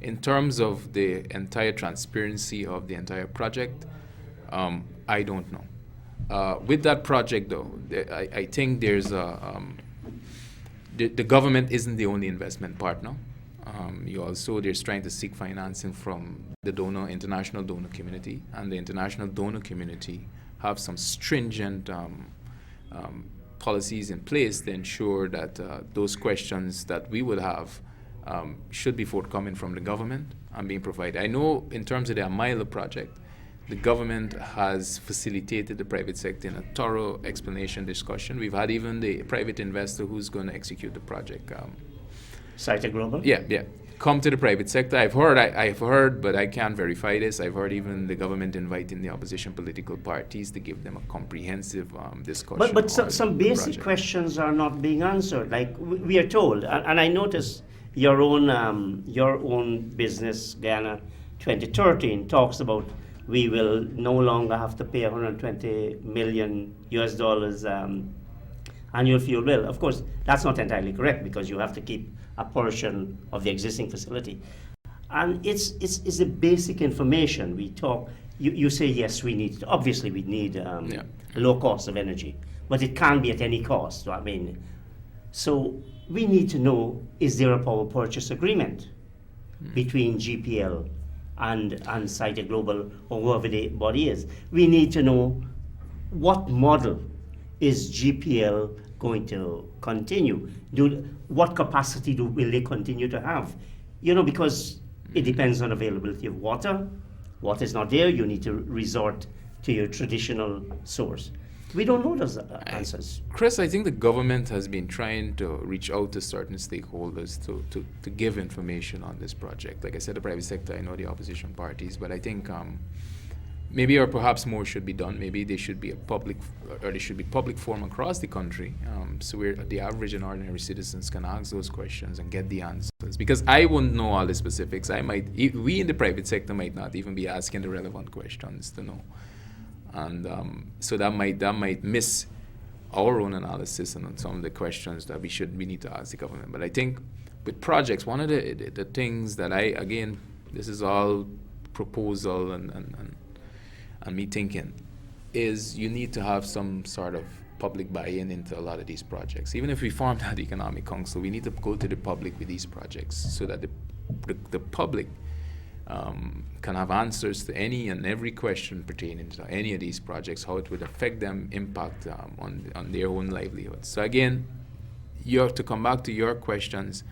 In terms of the entire transparency of the entire project, I don't know. With that project, though, I think there's the government isn't the only investment partner. There's trying to seek financing from the international donor community, and the international donor community have some stringent policies in place to ensure that those questions that we would have should be forthcoming from the government and being provided. I know in terms of the Amila project, the government has facilitated the private sector in a thorough explanation discussion. We've had even the private investor who's going to execute the project. Site Global? Yeah. Come to the private sector. I've heard, but I can't verify this. I've heard even the government inviting the opposition political parties to give them a comprehensive discussion. But some basic questions are not being answered. Like we are told, and I noticed your own business, Guyana 2013, talks about we will no longer have to pay 120 million US dollars annual fuel bill. Of course, that's not entirely correct because you have to keep a portion of the existing facility. And it's a basic information. We talk, you say, yes, obviously we need low cost of energy, but it can't be at any cost. I mean, so we need to know, is there a power purchase agreement between GPL and Site Global or whoever the body is? We need to know what model is GPL going to continue? What capacity will they continue to have? Because it depends on availability of water. Water is not there, you need to resort to your traditional source. We don't know those answers. Chris, I think the government has been trying to reach out to certain stakeholders to give information on this project. Like I said, the private sector, I know the opposition parties, but I think maybe or perhaps more should be done. Maybe there should be public forum across the country, so where the average and ordinary citizens can ask those questions and get the answers. Because I wouldn't know all the specifics. We in the private sector might not even be asking the relevant questions to know, and so that might miss our own analysis on some of the questions that we need to ask the government. But I think with projects, one of the things that this is all proposal and me thinking, is you need to have some sort of public buy-in into a lot of these projects. Even if we form that economic council, we need to go to the public with these projects so that the public can have answers to any and every question pertaining to any of these projects, how it would affect them, impact on their own livelihoods. So again, to come back to your questions,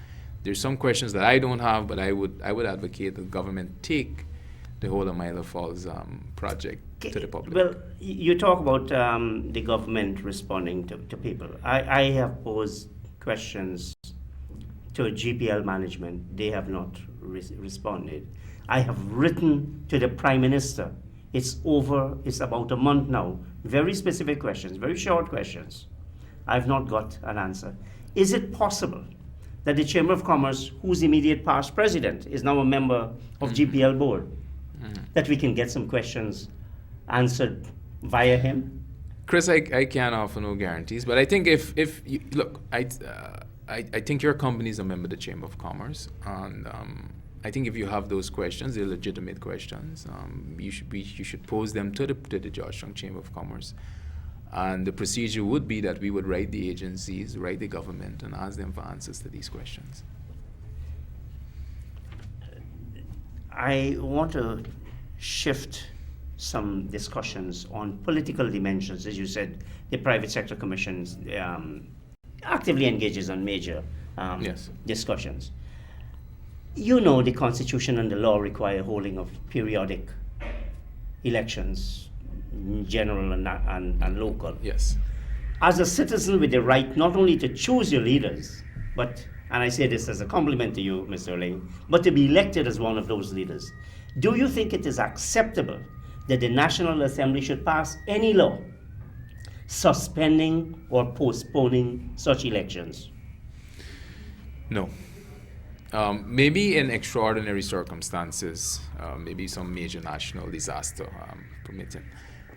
there's some questions that I don't have, but I would advocate the government take the whole of Milo Falls project to the public. Well, you talk about the government responding to people. I have posed questions to GPL management. They have not responded. I have written to the Prime Minister. It's about a month now. Very specific questions, very short questions. I've not got an answer. Is it possible that the Chamber of Commerce, whose immediate past president is now a member of GPL board, that we can get some questions answered via him? Chris, I can't offer no guarantees, but I think if you, look, I think your company is a member of the Chamber of Commerce, and I think if you have those questions, they're legitimate questions. You should pose them to the Georgetown Chamber of Commerce, and the procedure would be that we would write the agencies, write the government, and ask them for answers to these questions. I want to shift some discussions on political dimensions. As you said, the Private Sector Commission actively engages on major discussions. The Constitution and the law require holding of periodic elections, general and local. Yes. As a citizen with the right not only to choose your leaders, but, and I say this as a compliment to you, Mr. Ling, but to be elected as one of those leaders. Do you think it is acceptable that the National Assembly should pass any law suspending or postponing such elections? No. Maybe in extraordinary circumstances, maybe some major national disaster permitting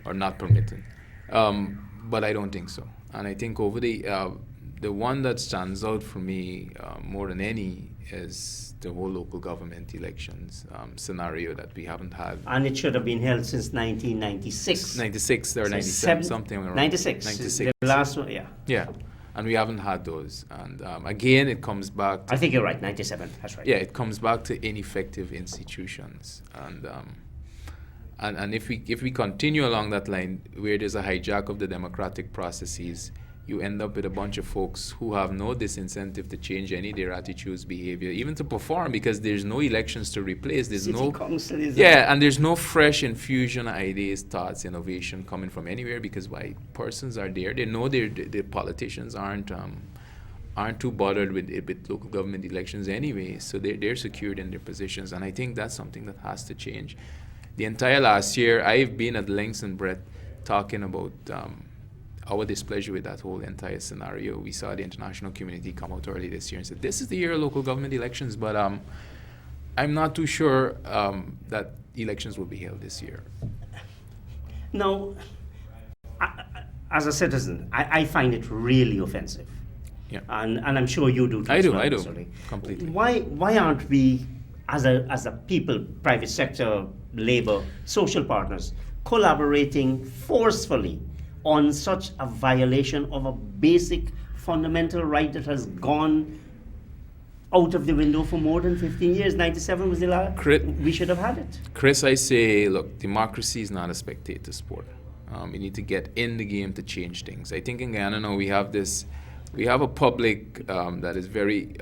or not permitting. But I don't think so. And I think over the one that stands out for me more than any is the whole local government elections scenario that we haven't had. And it should have been held since 1996. 96 or 97, something around 96. 96. The last one, yeah. Yeah. And we haven't had those. And again, it comes back to... I think you're right, 97, that's right. Yeah, it comes back to ineffective institutions. And if we continue along that line, where there's a hijack of the democratic processes, you end up with a bunch of folks who have no disincentive to change any of their attitudes, behavior, even to perform, because there's no elections to replace. There's City no council is and there's no fresh infusion of ideas, thoughts, innovation coming from anywhere, because why? Persons are there. They know the politicians aren't too bothered with local government elections anyway, so they're secured in their positions, and I think that's something that has to change. The entire last year, I've been at length and breadth talking about our displeasure with that whole entire scenario. We saw the international community come out early this year and said, this is the year of local government elections, but I'm not too sure that elections will be held this year. Now, as a citizen, I find it really offensive. Yeah. And I'm sure you do too. I as do, well, I do, sorry. completely. Why aren't we, as a people, private sector, labor, social partners, collaborating forcefully on such a violation of a basic fundamental right that has gone out of the window for more than 15 years? 97 was the last. We should have had it. Chris, I say, look, democracy is not a spectator sport. We need to get in the game to change things. I think in Guyana now we have a public that is very,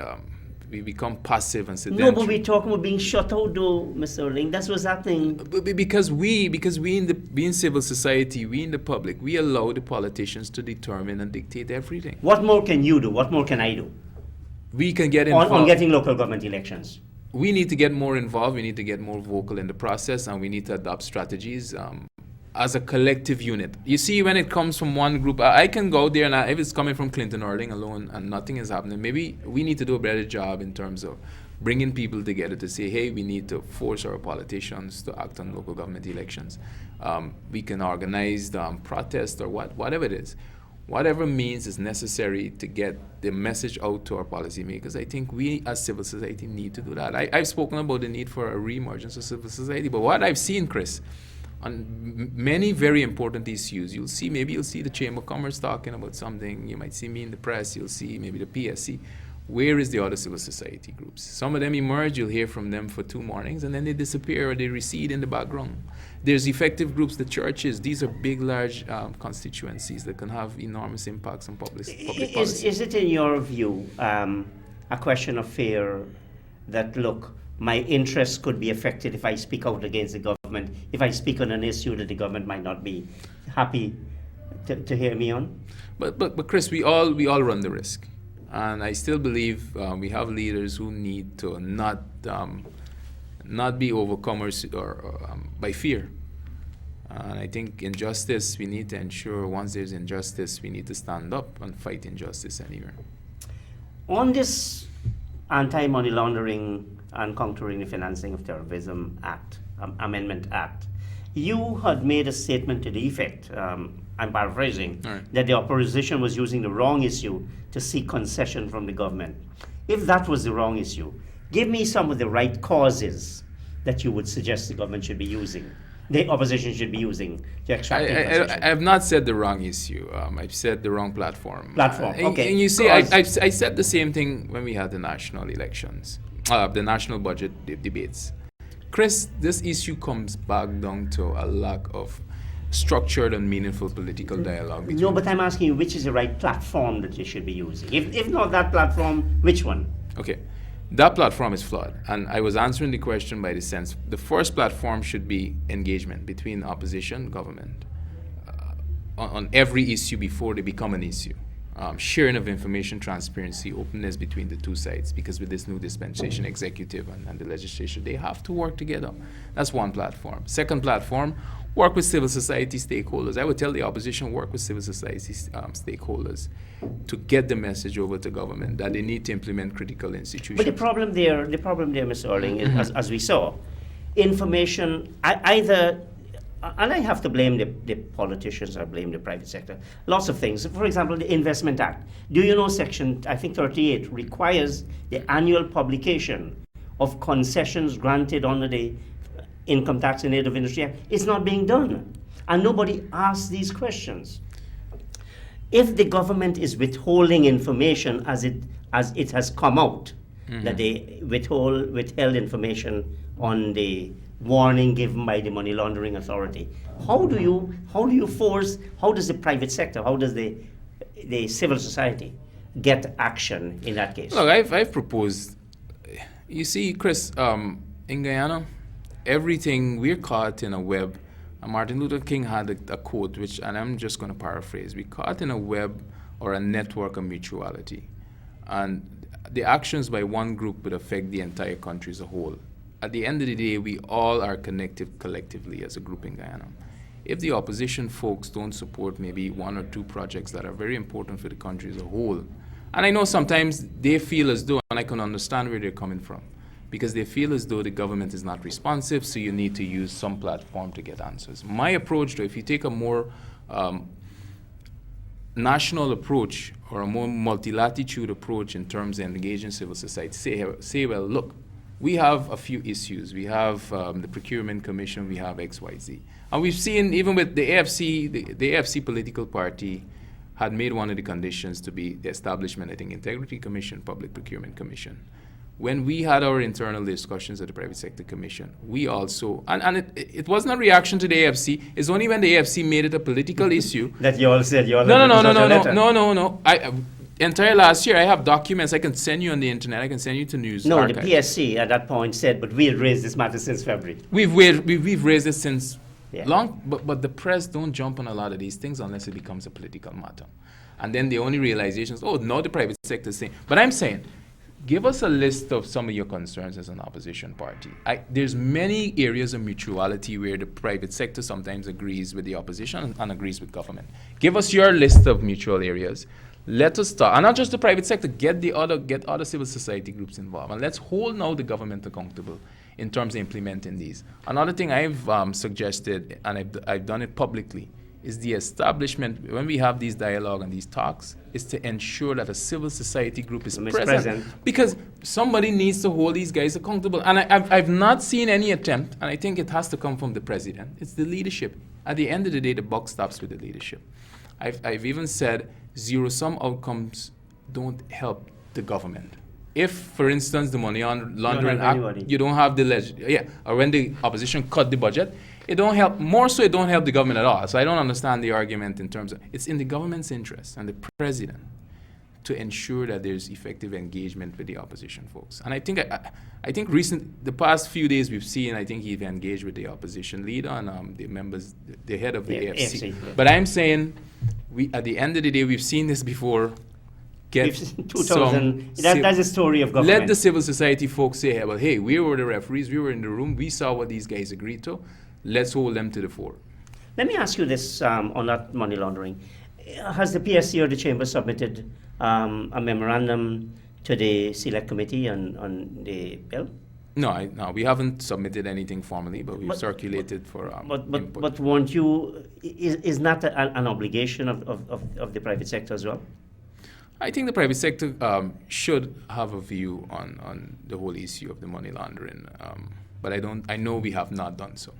we become passive and sedentary. No, but we're talking about being shut out though, Mr. Erling. That's what's happening. Because we in civil society, we in the public, we allow the politicians to determine and dictate everything. What more can you do? What more can I do? We can get involved. On getting local government elections. We need to get more involved. We need to get more vocal in the process, and we need to adopt strategies as a collective unit. You see, when it comes from one group, I can go there, and if it's coming from Clinton Erling alone and nothing is happening, maybe we need to do a better job in terms of bringing people together to say, hey, we need to force our politicians to act on local government elections. We can organize protests or whatever it is. Whatever means is necessary to get the message out to our policymakers. I think we as civil society need to do that. I've spoken about the need for a re-emergence of civil society, but what I've seen, Chris, on many very important issues, you'll see the Chamber of Commerce talking about something, you might see me in the press, you'll see maybe the PSC. Where is the other civil society groups? Some of them emerge, you'll hear from them for 2 mornings, and then they disappear or they recede in the background. There's effective groups, the churches. These are big, large constituencies that can have enormous impacts on public policy. Is it in your view a question of fear that, look, my interests could be affected if I speak out against the government, if I speak on an issue that the government might not be happy to hear me on? But Chris, we all run the risk. And I still believe we have leaders who need to not be overcomers or by fear. And I think injustice, we need to ensure once there's injustice, we need to stand up and fight injustice anywhere. On this Anti-Money Laundering and Countering the Financing of Terrorism Act, Amendment Act, you had made a statement to the effect, I'm paraphrasing, right, that the opposition was using the wrong issue to seek concession from the government. If that was the wrong issue, give me some of the right causes that you would suggest the government should be using, the opposition should be using to extract concession. I have not said the wrong issue. I've said the wrong platform. Okay. And you see, I said the same thing when we had the national elections, the national budget debates. Chris, this issue comes back down to a lack of structured and meaningful political dialogue. No, but I'm asking you, which is the right platform that you should be using? If not that platform, which one? Okay. That platform is flawed. And I was answering the question by the sense, the first platform should be engagement between opposition, government, on every issue before they become an issue. Sharing of information, transparency, openness between the two sides, because with this new dispensation, executive and the legislature, they have to work together. That's one platform. Second platform, work with civil society stakeholders. I would tell the opposition, work with civil society stakeholders to get the message over to government that they need to implement critical institutions. But the problem there, Mr. Erling, is, as we saw, information either, and I have to blame the politicians, I blame the private sector, lots of things. For example, the Investment Act. Do you know Section, I think 38, requires the annual publication of concessions granted under the Income Tax and Native Industry Act? It's not being done. And nobody asks these questions. If the government is withholding information as it has come out, that they withheld information on the warning given by the Money Laundering Authority, how do you force, how does the private sector, how does the civil society get action in that case? Look, I've proposed, you see, Chris, in Guyana, everything, we're caught in a web. Martin Luther King had a quote, which, and I'm just going to paraphrase, we're caught in a web or a network of mutuality. And the actions by one group would affect the entire country as a whole. At the end of the day, we all are connected collectively as a group in Guyana. If the opposition folks don't support maybe one or two projects that are very important for the country as a whole, and I know sometimes they feel as though, and I can understand where they're coming from, because they feel as though the government is not responsive, so you need to use some platform to get answers. My approach, though, if you take a more national approach or a more multi-latitude approach in terms of engaging civil society, say, well, look, we have a few issues. We have the Procurement Commission, we have XYZ. And we've seen, even with the AFC, the AFC political party had made one of the conditions to be the establishment, I think, Integrity Commission, Public Procurement Commission. When we had our internal discussions at the Private Sector Commission, we also, and it wasn't a reaction to the AFC, it's only when the AFC made it a political issue. That you all said you all No. Entire last year, I have documents I can send you on the internet, I can send you to news archives. The PSC at that point said, but we had raised this matter since February. We've raised it since long, but the press don't jump on a lot of these things unless it becomes a political matter. And then the only realization is, oh, no, the private sector is saying. But I'm saying, give us a list of some of your concerns as an opposition party. There's many areas of mutuality where the private sector sometimes agrees with the opposition and agrees with government. Give us your list of mutual areas. Let us start, and not just the private sector, get other civil society groups involved, and let's hold now the government accountable in terms of implementing these. Another thing I've suggested, and I've done it publicly, is the establishment, when we have these dialogue and these talks, is to ensure that a civil society group is present. Because somebody needs to hold these guys accountable. And I've not seen any attempt, and I think it has to come from the president. It's the leadership. At the end of the day, the buck stops with the leadership. I've even said zero-sum outcomes don't help the government. If, for instance, the Money Laundering Act, you don't have the or when the opposition cut the budget, it don't help, more so it don't help the government at all. So I don't understand the argument in terms of, it's in the government's interest and the president to ensure that there's effective engagement with the opposition folks. And I think the past few days we've seen, I think he's engaged with the opposition leader and the members, the head of the AFC. Yeah. But I'm saying, at the end of the day, we've seen this before. That's a story of government. Let the civil society folks say, well, hey, we were the referees, we were in the room, we saw what these guys agreed to. Let's hold them to the fore. Let me ask you this on that money laundering. Has the PSC or the Chamber submitted a memorandum to the Select Committee on the bill? No, we haven't submitted anything formally, but we've circulated for input. But won't you, is not an obligation of the private sector as well? I think the private sector should have a view on the whole issue of the money laundering, but I know we have not done so.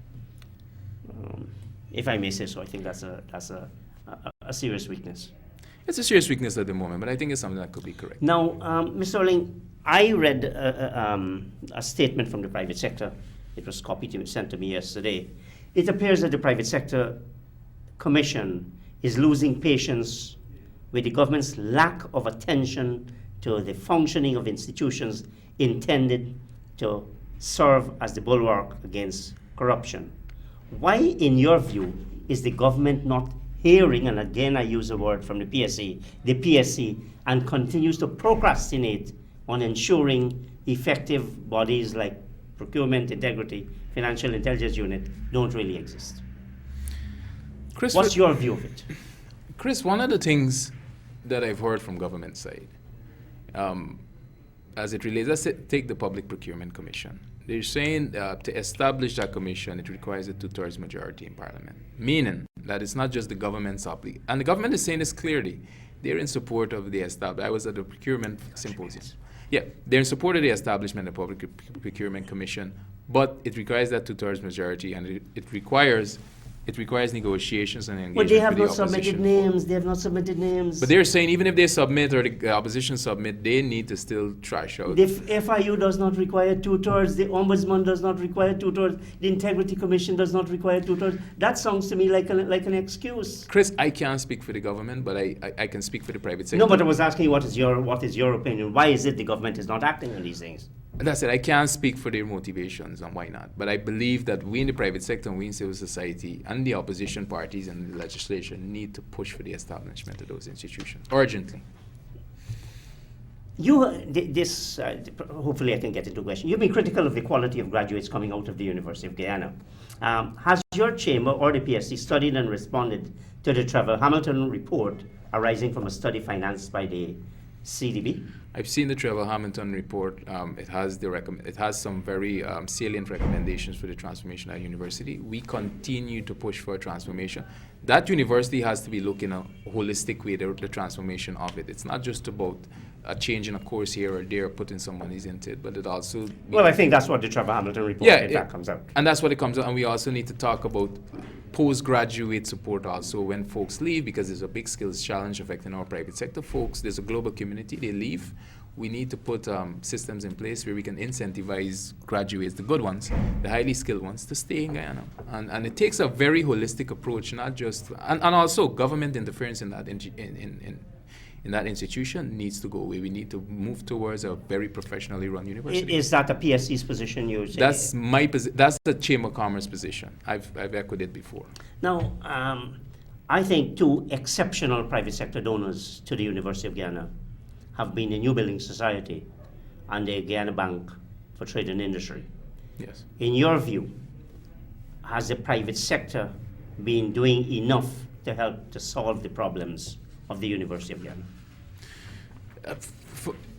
If I may say so, I think that's a serious weakness. It's a serious weakness at the moment, but I think it's something that could be corrected. Now, Mr. Erling, I read a statement from the private sector. It was sent to me yesterday. It appears that the private sector commission is losing patience with the government's lack of attention to the functioning of institutions intended to serve as the bulwark against corruption. Why, in your view, is the government not hearing, and again I use a word from the PSC, and continues to procrastinate on ensuring effective bodies like Procurement, Integrity, Financial Intelligence Unit don't really exist? Chris, What's your view of it? Chris, one of the things that I've heard from government side, as it relates, take the Public Procurement Commission. They're saying to establish that commission, it requires a 2/3 majority in Parliament, meaning that it's not just the government's obligation. And the government is saying this clearly. They're in support of the establishment. I was at the procurement symposium. Yeah, they're in support of the establishment of the Public Procurement Commission, but it requires that 2/3 majority, and it requires negotiations and engagement But they have with not the submitted opposition. names. They have not submitted names. But they're saying even if they submit or the opposition submit, they need to still trash out. The FIU does not require 2/3. The Ombudsman does not require 2/3. The Integrity Commission does not require 2/3. That sounds to me like an excuse. Chris, I can't speak for the government, but I can speak for the private sector. No, but I was asking you what is your opinion? Why is it the government is not acting on these things? That's it. I can't speak for their motivations and why not. But I believe that we in the private sector and we in civil society and the opposition parties and the legislation need to push for the establishment of those institutions urgently. Hopefully I can get into a question. You've been critical of the quality of graduates coming out of the University of Guyana. Has your chamber or the PSC studied and responded to the Trevor Hamilton report arising from a study financed by the CDB? I've seen the Trevor Hamilton report. It has some very salient recommendations for the transformation at university. We continue to push for a transformation. That university has to be looking at a holistic way, the transformation of it. It's not just about changing a course here or there, putting some monies into it, but it also... Well, I think that's what the Trevor Hamilton report that comes out. And that's what it comes out. And we also need to talk about postgraduate support also when folks leave, because there's a big skills challenge affecting our private sector folks. There's a global community, they leave. We need to put systems in place where we can incentivize graduates, the good ones, the highly skilled ones, to stay in Guyana. And it takes a very holistic approach, not just, and also government interference in that in that institution needs to go away. We need to move towards a very professionally run university. Is that the PSC's position you say? That's my that's the Chamber of Commerce position. I've echoed it before. Now, I think two exceptional private sector donors to the University of Guyana have been the New Building Society and the Guyana Bank for Trade and Industry. Yes. In your view, has the private sector been doing enough to help to solve the problems of the University of Guyana?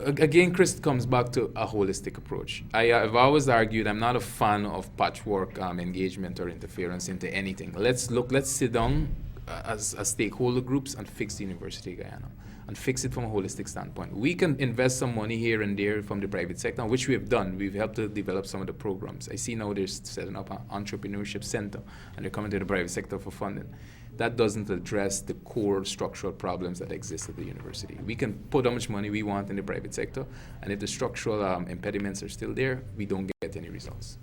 Again, Chris, comes back to a holistic approach. I've always argued I'm not a fan of patchwork engagement or interference into anything. Let's sit down as stakeholder groups and fix the University of Guyana, and fix it from a holistic standpoint. We can invest some money here and there from the private sector, which we have done. We've helped to develop some of the programs. I see now they're setting up an entrepreneurship center, and they're coming to the private sector for funding. That doesn't address the core structural problems that exist at the university. We can put how much money we want in the private sector, and if the structural impediments are still there, we don't get any results.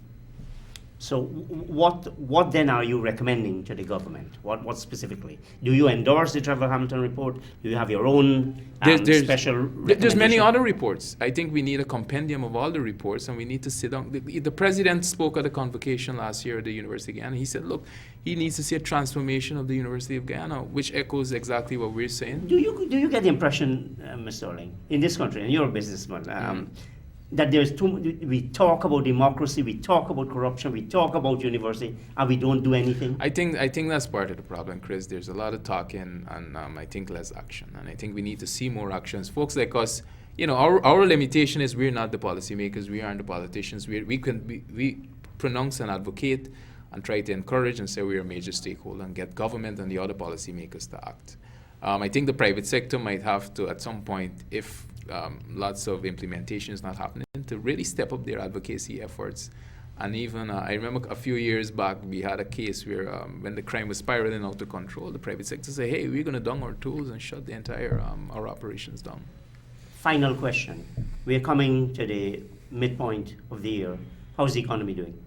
So what then are you recommending to the government? What specifically? Do you endorse the Trevor Hamilton report? Do you have your own special recommendation? There's many other reports. I think we need a compendium of all the reports, and we need to sit down. The president spoke at a convocation last year at the University of Guyana. He said, look, he needs to see a transformation of the University of Guyana, which echoes exactly what we're saying. Do you get the impression, Mr. Orling, in this country, and you're a businessman, that there's we talk about democracy, we talk about corruption, we talk about university, and we don't do anything? I think that's part of the problem, Chris. There's a lot of talking and I think less action. And I think we need to see more actions. Folks like us, our limitation is we're not the policymakers, we aren't the politicians. We pronounce and advocate and try to encourage and say we're a major stakeholder and get government and the other policymakers to act. I think the private sector might have to, at some point, if lots of implementation is not happening, to really step up their advocacy efforts. And even, I remember a few years back, we had a case where when the crime was spiraling out of control, the private sector said, hey, we're going to down our tools and shut the entire, our operations down. Final question. We're coming to the midpoint of the year. How's the economy doing?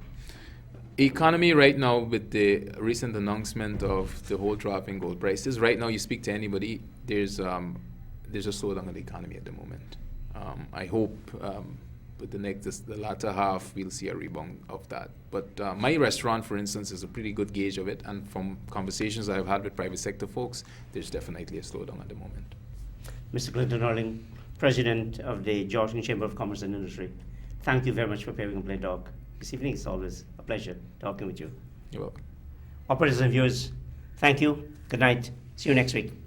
Economy right now, with the recent announcement of the whole drop in gold prices, right now you speak to anybody, there's a slowdown in the economy at the moment. I hope with the latter half we'll see a rebound of that. But my restaurant, for instance, is a pretty good gauge of it, and from conversations I've had with private sector folks, there's definitely a slowdown at the moment. Mr. Clinton Orling, President of the Georgetown Chamber of Commerce and Industry, thank you very much for appearing on Play Talk this evening. It's always a pleasure talking with you. You're welcome. Operators and viewers, Thank you. Good night. See you next week.